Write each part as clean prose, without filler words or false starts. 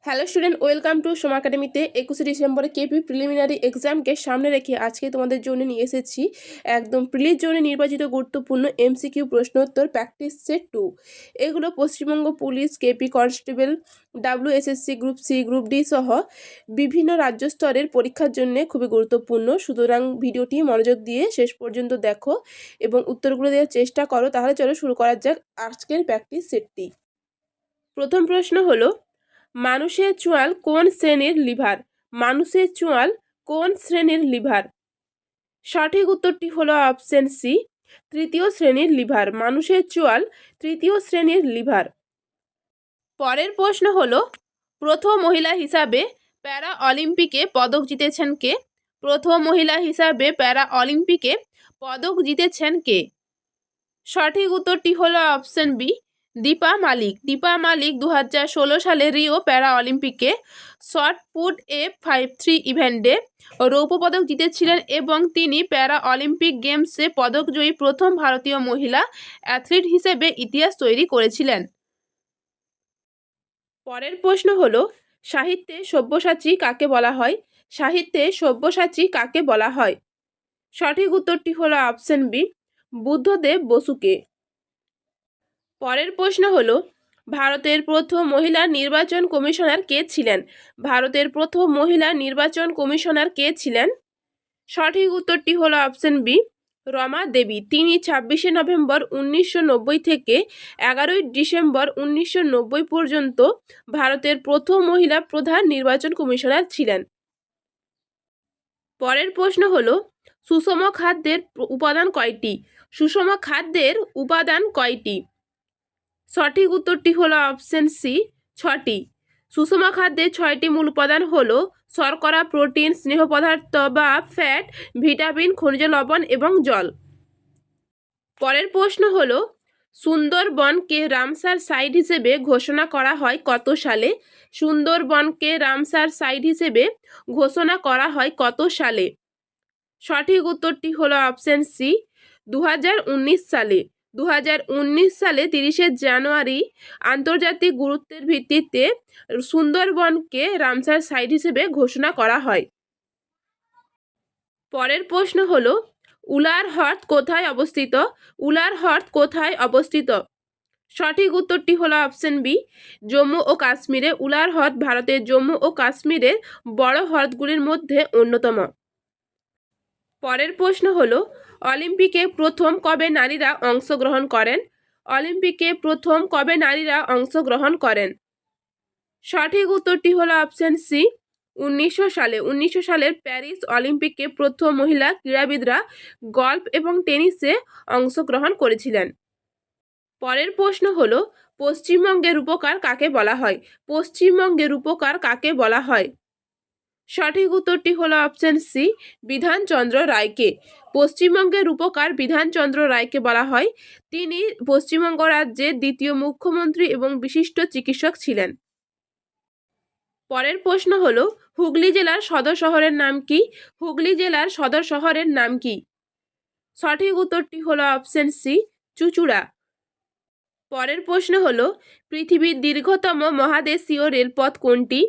Hello student, welcome to Soma একাডেমিতে। 21শে ডিসেম্বরে KP preliminary এক্সামকে সামনে রেখে আজকে তোমাদের জন্য নিয়ে এসেছি একদম প্রিলির জন্য নির্বাচিত গুরুত্বপূর্ণ এমসিকিউ প্রশ্নোত্তর প্র্যাকটিস সেট 2। এগুলো Paschimbanga police, KP constable, WSSC group C, group D সহ বিভিন্ন রাজ্য স্তরের পরীক্ষার জন্য খুবই গুরুত্বপূর্ণ। সুতরাং ভিডিওটি মনোযোগ দিয়ে শেষ পর্যন্ত দেখো এবং উত্তরগুলো দেওয়ার চেষ্টা করো। তাহলে চলো শুরু করা যাক আজকের প্র্যাকটিস সেটটি। প্রথম প্রশ্ন হলো, মানুষের চোয়াল কোন শ্রেণীর লিভার? মানুষের চোয়াল কোন শ্রেণীর লিভার? সঠিক উত্তরটি হলো অপশন সি, তৃতীয় শ্রেণীর লিভার। মানুষের চোয়াল তৃতীয় শ্রেণীর লিভার। পরের প্রশ্ন হলো, প্রথম মহিলা হিসাবে প্যারা অলিম্পিকে পদক জিতেছেন কে? প্রথম মহিলা হিসাবে প্যারা অলিম্পিকে পদক জিতেছেন কে? সঠিক উত্তরটি হলো অপশন বি, দীপা মালিক। দীপা মালিক 2016 সালে রিও প্যারা অলিম্পিকে শর্ট পুট F53 ইভেন্টে রৌপ্য পদক জিতেছিলেন এবং তিনি প্যারা অলিম্পিক গেমসে পদকজয়ী প্রথম ভারতীয় মহিলা অ্যাথলিট হিসেবে ইতিহাস তৈরি করেছিলেন। পরের প্রশ্ন হলো, সাহিত্যে সব্যসাচী কাকে বলা হয়? সাহিত্যে সব্যসাচী কাকে বলা হয়? সঠিক উত্তরটি হলো অপশন বি, বুদ্ধদেব বসুকে। পরের প্রশ্ন হলো, ভারতের প্রথম মহিলা নির্বাচন কমিশনার কে ছিলেন? ভারতের প্রথম মহিলা নির্বাচন কমিশনার কে ছিলেন? সঠিক উত্তরটি হলো অপশন বি, রমা দেবী। তিনি 26শে নভেম্বর 1990 থেকে 11ই ডিসেম্বর 1990 পর্যন্ত ভারতের প্রথম মহিলা প্রধান নির্বাচন কমিশনার ছিলেন। পরের প্রশ্ন হলো, সুষম খাদ্যের উপাদান কয়টি? সুষম খাদ্যের উপাদান কয়টি? সঠিক উত্তরটি হলো অপশন সি, 6টি। সুষম খাদ্যের 6টি মূল উপাদান হলো শর্করা, প্রোটিন, স্নেহ পদার্থ বা ফ্যাট, ভিটামিন, খনিজ লবণ এবং জল। পরের প্রশ্ন হলো, সুন্দরবনকে রামসার সাইট হিসেবে ঘোষণা করা হয় কত সালে? সুন্দরবনকে রামসার সাইট হিসেবে ঘোষণা করা হয় কত সালে? সঠিক উত্তরটি হলো অপশন সি, 2019 সালে। 2019 সালে 30শে জানুয়ারি আন্তর্জাতিক গুরুত্বের ভিত্তিতে সুন্দরবনকে রামসার সাইট হিসেবে ঘোষণা করা হয়। পরের প্রশ্ন হলো, উলার হ্রদ কোথায় অবস্থিত? উলার হ্রদ কোথায় অবস্থিত? সঠিক উত্তরটি হলো অপশন বি, জম্মু ও কাশ্মীরে। উলার হ্রদ ভারতের জম্মু ও কাশ্মীরের বড় হ্রদগুলির মধ্যে অন্যতম। পরের প্রশ্ন হলো, অলিম্পিকে প্রথম কবে নারীরা অংশগ্রহণ করেন? অলিম্পিকে প্রথম কবে নারীরা অংশগ্রহণ করেন? সঠিক উত্তরটি হলো অপশন সি, 1900 সালে। 1900 সালের প্যারিস অলিম্পিকে প্রথম মহিলা ক্রীড়াবিদরা গল্ফ এবং টেনিসে অংশগ্রহণ করেছিলেন। পরের প্রশ্ন হলো, পশ্চিমবঙ্গের রূপকার কাকে বলা হয়? পশ্চিমবঙ্গের রূপকার কাকে বলা হয়? সঠিক উত্তরটি হলো অপশন সি, বিধানচন্দ্র রায়কে। পশ্চিমবঙ্গের রূপকার বিধানচন্দ্র রায়কে বলা হয়। তিনি পশ্চিমবঙ্গ রাজ্যের দ্বিতীয় মুখ্যমন্ত্রী এবং বিশিষ্ট চিকিৎসক ছিলেন। পরের প্রশ্ন হলো, হুগলি জেলার সদর শহরের নাম কি? হুগলি জেলার সদর শহরের নাম কি? সঠিক উত্তরটি হলো অপশন সি, চুঁচুড়া। পরের প্রশ্ন হলো, পৃথিবীর দীর্ঘতম মহাদেশীয় রেলপথ কোনটি?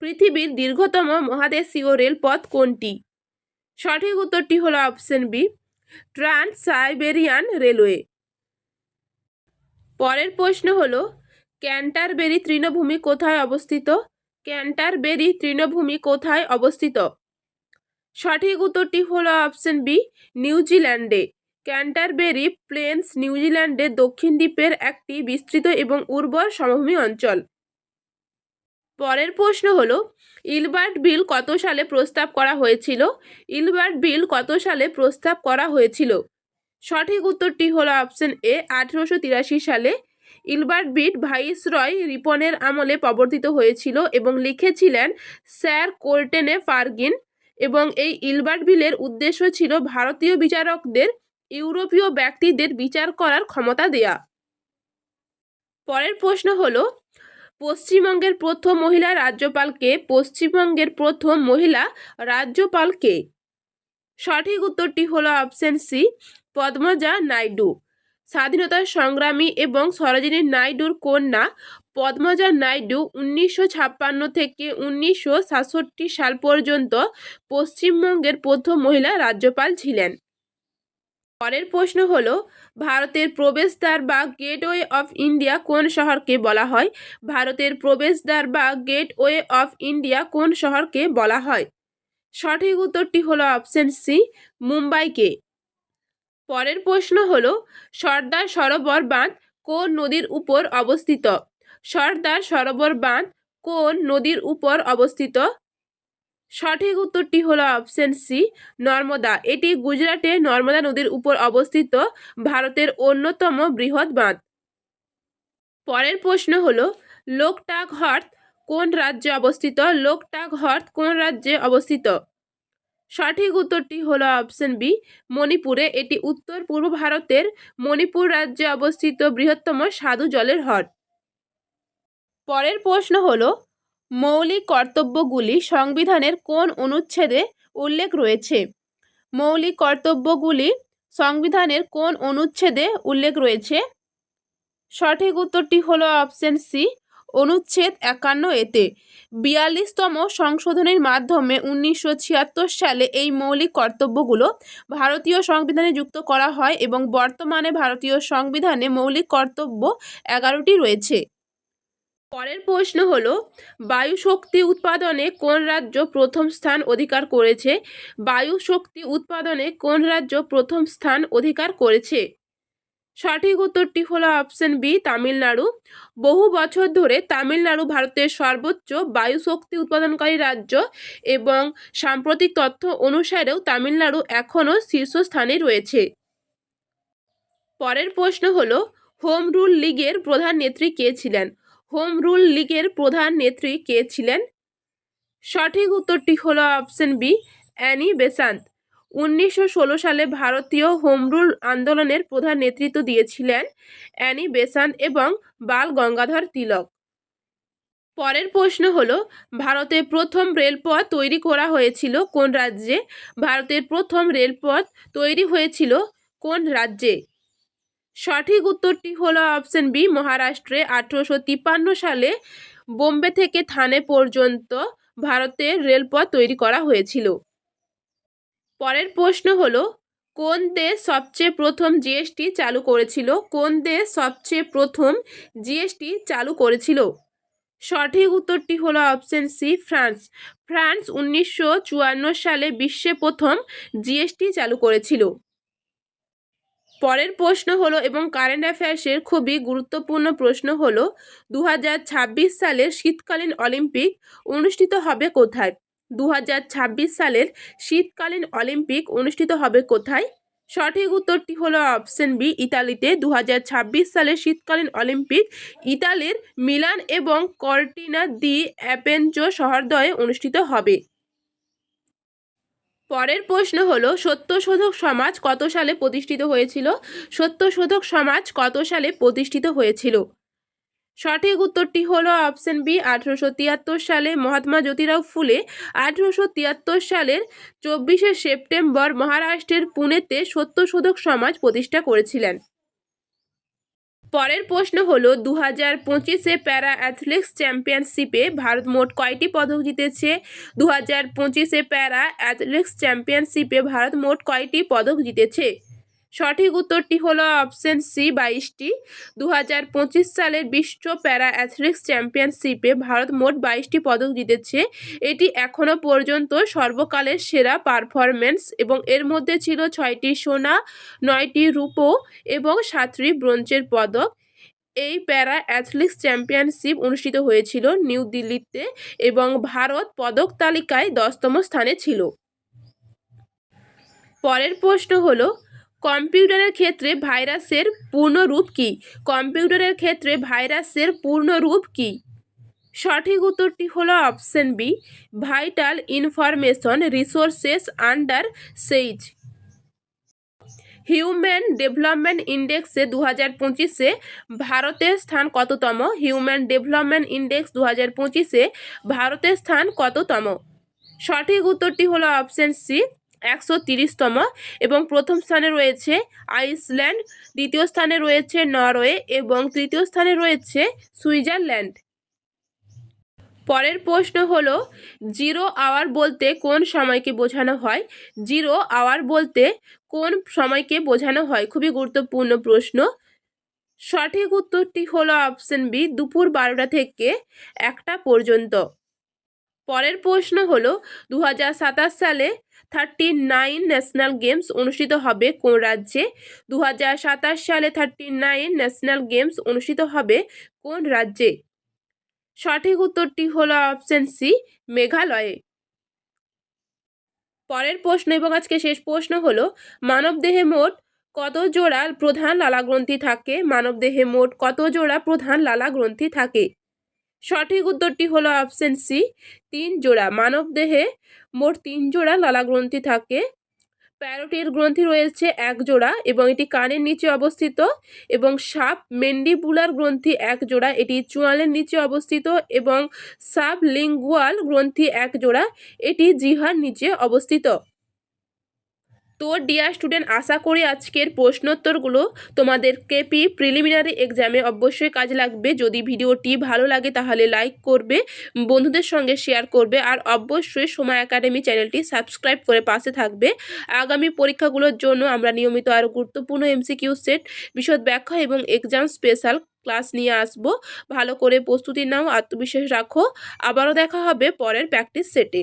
পৃথিবীর দীর্ঘতম মহাদেশীয় রেলপথ কোনটি? সঠিক উত্তরটি হলো option B, Trans Siberian railway. পরের প্রশ্ন হলো, ক্যান্টারবেরি তৃণভূমি কোথায় অবস্থিত? ক্যান্টারবেরি তৃণভূমি কোথায় অবস্থিত? সঠিক উত্তরটি হলো অপশন বি, নিউজিল্যান্ডে। ক্যান্টারবেরি প্লেন্স নিউজিল্যান্ডের দক্ষিণ দ্বীপের একটি বিস্তৃত এবং উর্বর সমভূমি অঞ্চল। পরের প্রশ্ন হলো, ইলবার্ট বিল কত সালে প্রস্তাব করা হয়েছিল? ইলবার্ট বিল কত সালে প্রস্তাব করা হয়েছিল? সঠিক উত্তরটি হলো অপশন এ, 1883 সালে। ইলবার্ট বিল ভাইসরয় রিপনের আমলে প্রবর্তিত হয়েছিল এবং লিখেছিলেন স্যার কোলটেনে ফার্গিন, এবং এই ইলবার্ট বিলের উদ্দেশ্য ছিল ভারতীয় বিচারকদের ইউরোপীয় ব্যক্তিদের বিচার করার ক্ষমতা দেয়া। পরের প্রশ্ন হলো, পশ্চিমবঙ্গের প্রথম মহিলা রাজ্যপালকে? পশ্চিমবঙ্গের প্রথম মহিলা রাজ্যপালকে? সঠিক উত্তরটি হলো অপশন সি, পদ্মজা নাইডু। স্বাধীনতা সংগ্রামী এবং সরোজিনী নাইডুর কন্যা পদ্মজা নাইডু 1956 থেকে 1967 সাল পর্যন্ত পশ্চিমবঙ্গের প্রথম মহিলা রাজ্যপাল ছিলেন। পরের প্রশ্ন হলো, ভারতের প্রবেশদ্বার বা গেটওয়ে অফ ইন্ডিয়া কোন শহরকে বলা হয়? ভারতের প্রবেশদ্বার বা গেটওয়ে অফ ইন্ডিয়া কোন শহরকে বলা হয়? সঠিক উত্তরটি হলো অপশন সি, মুম্বাইকে। পরের প্রশ্ন হলো, সর্দার সরোবর বাঁধ কোন নদীর উপর অবস্থিত? সর্দার সরোবর বাঁধ কোন নদীর উপর অবস্থিত? সঠিক উত্তরটি হলো অপশন সি, নর্মদা। এটি গুজরাটে নর্মদা নদীর উপর অবস্থিত ভারতের অন্যতম বৃহৎ বাঁধ। পরের প্রশ্ন হলো, লোকটাক হ্রদ কোন রাজ্যে অবস্থিত? লোকটাক হ্রদ কোন রাজ্যে অবস্থিত? সঠিক উত্তরটি হলো অপশন বি, মণিপুরে। এটি উত্তর পূর্ব ভারতের মণিপুর রাজ্যে অবস্থিত বৃহত্তম স্বাদু জলের হ্রদ। পরের প্রশ্ন হলো, মৌলিক কর্তব্যগুলি সংবিধানের কোন অনুচ্ছেদে উল্লেখ রয়েছে? মৌলিক কর্তব্যগুলি সংবিধানের কোন অনুচ্ছেদে উল্লেখ রয়েছে? সঠিক উত্তরটি হলো অপশন সি, অনুচ্ছেদ 51 এতে। 42তম সংশোধনীর মাধ্যমে 1976 সালে এই মৌলিক কর্তব্যগুলো ভারতীয় সংবিধানে যুক্ত করা হয় এবং বর্তমানে ভারতীয় সংবিধানে মৌলিক কর্তব্য 11টি রয়েছে। পরের প্রশ্ন হলো, বায়ু শক্তি উৎপাদনে কোন রাজ্য প্রথম স্থান অধিকার করেছে? বায়ু শক্তি উৎপাদনে কোন রাজ্য প্রথম স্থান অধিকার করেছে? সঠিক উত্তরটি হলো অপশন বি, তামিলনাড়ু। বহু বছর ধরে তামিলনাড়ু ভারতের সর্বোচ্চ বায়ু শক্তি উৎপাদনকারী রাজ্য এবং সাম্প্রতিক তথ্য অনুসারেও তামিলনাড়ু এখনও শীর্ষস্থানে রয়েছে। পরের প্রশ্ন হলো, হোম রুল লীগের প্রধান নেত্রী কে ছিলেন? হোম রুল লীগের প্রধান নেত্রী কে ছিলেন? সঠিক উত্তরটি হলো অপশন বি, অ্যানি বেসান্ত। 1916 সালে ভারতীয় হোম রুল আন্দোলনের প্রধান নেতৃত্ব দিয়েছিলেন অ্যানি বেসান্ত এবং বাল গঙ্গাধর তিলক। পরের প্রশ্ন হলো, ভারতে প্রথম রেলপথ তৈরি করা হয়েছিল কোন রাজ্যে? ভারতের প্রথম রেলপথ তৈরি হয়েছিল কোন রাজ্যে? সঠিক উত্তরটি হলো অপশন বি, মহারাষ্ট্রে। 1853 সালে বোম্বে থেকে থানে পর্যন্ত ভারতের রেলপথ তৈরি করা হয়েছিল। পরের প্রশ্ন হলো, কোন দেশ সবচেয়ে প্রথম জিএসটি চালু করেছিল? কোন দেশ সবচেয়ে প্রথম জিএসটি চালু করেছিল? সঠিক উত্তরটি হলো অপশন সি, ফ্রান্স। ফ্রান্স 1954 সালে বিশ্বে প্রথম জিএসটি চালু করেছিল। পরের প্রশ্ন হলো এবং কারেন্ট অ্যাফেয়ার্সের খুবই গুরুত্বপূর্ণ প্রশ্ন হলো, 2026 সালের শীতকালীন অলিম্পিক অনুষ্ঠিত হবে কোথায়? 2026 সালের শীতকালীন অলিম্পিক অনুষ্ঠিত হবে কোথায়? সঠিক উত্তরটি হলো অপশন বি, ইতালিতে। 2026 সালের শীতকালীন অলিম্পিক ইতালির মিলান এবং কর্টিনা দি অ্যাপেনজো শহরদ্বয়ে অনুষ্ঠিত হবে। পরের প্রশ্ন হলো, সত্যশোধক সমাজ কত সালে প্রতিষ্ঠিত হয়েছিল? সত্যশোধক সমাজ কত সালে প্রতিষ্ঠিত হয়েছিল? সঠিক উত্তরটি হলো অপশন বি, 1873 সালে। মহাত্মা জ্যোতিরাও ফুলে 1873 সালের 24শে সেপ্টেম্বর মহারাষ্ট্রের পুনেতে সত্যশোধক সমাজ প্রতিষ্ঠা করেছিলেন। পরের প্রশ্ন হলো, 2025 প্যারা অ্যাথলেটিক্স চ্যাম্পিয়নশিপে ভারত মোট কয়টি পদক জিতেছে? 2025 প্যারা অ্যাথলেটিক্স চ্যাম্পিয়নশিপে ভারত মোট কয়টি পদক জিতেছে? সঠিক উত্তরটি হলো অপশন সি, 22টি। 2025 সালের বিশ্ব প্যারা অ্যাথলেটিক্স চ্যাম্পিয়নশিপে ভারত মোট 22টি পদক জিতেছে। এটি এখনও পর্যন্ত সর্বকালের সেরা পারফরমেন্স এবং এর মধ্যে ছিল 6টি সোনা, 9টি রূপো এবং 7টি ব্রোঞ্জের পদক। এই প্যারা অ্যাথলেটিক্স চ্যাম্পিয়নশিপ অনুষ্ঠিত হয়েছিল নিউ দিল্লিতে এবং ভারত পদক তালিকায় 10তম স্থানে ছিল। পরের প্রশ্ন হলো, কম্পিউটারের ক্ষেত্রে ভাইরাসের পূর্ণরূপ কী? কম্পিউটারের ক্ষেত্রে ভাইরাসের পূর্ণরূপ কী? সঠিক উত্তরটি হলো option B, vital information resources under siege. Human development ইন্ডেক্সে 2025-এ ভারতের স্থান কততম? হিউম্যান ডেভেলপমেন্ট ইন্ডেক্স 2025-এ ভারতের স্থান কততম? সঠিক উত্তরটি হলো অপশন সি, 130তম এবং প্রথম স্থানে রয়েছে আইসল্যান্ড, দ্বিতীয় স্থানে রয়েছে নরওয়ে এবং তৃতীয় স্থানে রয়েছে সুইজারল্যান্ড। পরের প্রশ্ন হলো 0 আওয়ার বলতে কোন সময়কে বোঝানো হয়? 0 আওয়ার বলতে কোন সময়কে বোঝানো হয়? খুবই গুরুত্বপূর্ণ প্রশ্ন। সঠিক উত্তরটি হলো অপশন বি, দুপুর 12টা থেকে 1টা পর্যন্ত। পরের প্রশ্ন হলো 2027 সালে 39 ন্যাশনাল গেমস অনুষ্ঠিত হবে কোন রাজ্যে? 2027 সালে 39 ন্যাশনাল গেমস অনুষ্ঠিত হবে কোন রাজ্যে? সঠিক উত্তরটি হলো অপশন সি, মেঘালয়ে। পরের প্রশ্ন এবং আজকে শেষ প্রশ্ন হলো মানবদেহে মোট কত জোড়া প্রধান লালাগ্রন্থি থাকে? মানবদেহে মোট কত জোড়া প্রধান লালাগ্রন্থি থাকে? সঠিক উত্তরটি হলো অপশন সি, 3 জোড়া। মানবদেহে মোট 3 জোড়া লালাগ্রন্থি থাকে। প্যারোটিড গ্রন্থি রয়েছে 1 জোড়া এবং এটি কানের নিচে অবস্থিত, এবং সাবমেন্ডিবুলার গ্রন্থি 1 জোড়া, এটি চোয়ালের নিচে অবস্থিত, এবং সাবলিঙ্গুয়াল গ্রন্থি 1 জোড়া, এটি জিহ্বার নিচে অবস্থিত। তো ডিয়ার স্টুডেন্ট, আশা করি আজকের প্রশ্নোত্তরগুলো তোমাদের কেপি প্রিলিমিনারি এক্সামে অবশ্যই কাজে লাগবে। যদি ভিডিওটি ভালো লাগে তাহলে লাইক করবে, বন্ধুদের সঙ্গে শেয়ার করবে, আর অবশ্যই সময় একাডেমি চ্যানেলটি সাবস্ক্রাইব করে পাশে থাকবে। আগামী পরীক্ষাগুলোর জন্য আমরা নিয়মিত আরও গুরুত্বপূর্ণ এমসিকিউ সেট, বিশদ ব্যাখ্যা এবং এক্সাম স্পেশাল ক্লাস নিয়ে আসবো। ভালো করে প্রস্তুতি নাও, আত্মবিশ্বাস রাখো। আবারও দেখা হবে পরের প্র্যাকটিস সেটে।